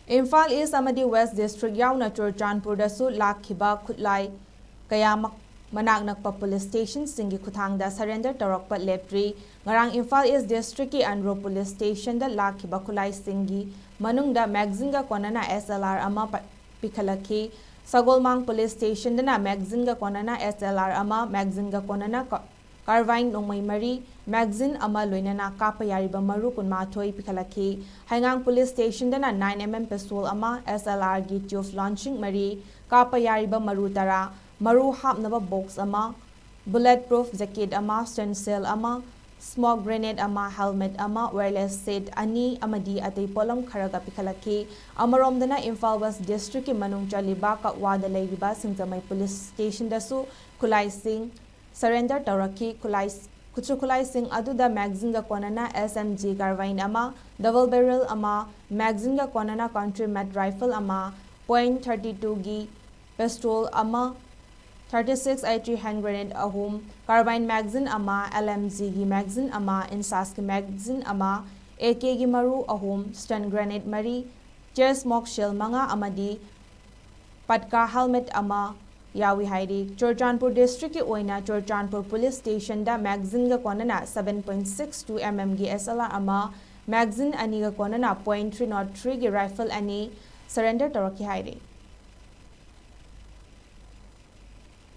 IMPHAL East AMADI West District YAONA CHURACHANDPUR DASU Lakkhiba Khutlai Kayamak Manak Nakpa Police Station Singi Khuthangda surrender Tourakpa Leptri ngarang IMPHAL East District ki Anro Police Station da Lakkhiba Khutlai Singi manungda magzinga konana SLR ama pikhalaki Sagolmang Police Station dana magzinga konana SLR ama magzinga konana Carvine nongmai mari magazine ama loinana kapa yariba maru kunmathoi pikhalaki Hangang Police Station dana 9mm pistol ama SLR gi tube launching mari kapa yariba maru tara maru hapnaba box ama bulletproof jacket ama stencil ama smoke grenade ama helmet ama wireless set ani amadi atei polam kharaga pikhalaki amarom dana IMPHAL West District ki manung chaliba kakwada leiriba singtamai Police Station dasu Khulai Singh surrender Tauraki Khulai Singh aduda magzinga konana SMG Carvine ama double barrel ama magzinga konana country made rifle ama .32 gi pistol ama 36 I3 hand grenade ahum carbine magazine ama LMG gi magazine ama insas ki magazine ama AK gi maru ahum stun grenade mari chair smoke shell manga amadi patka helmet ama yawi hairi CHURACHANDPUR district ki oina CHURACHANDPUR police station da magazine ga konana 7.62 mm gi SLR ama magazine ani ga konana .303 gi rifle ani surrender toraki hairi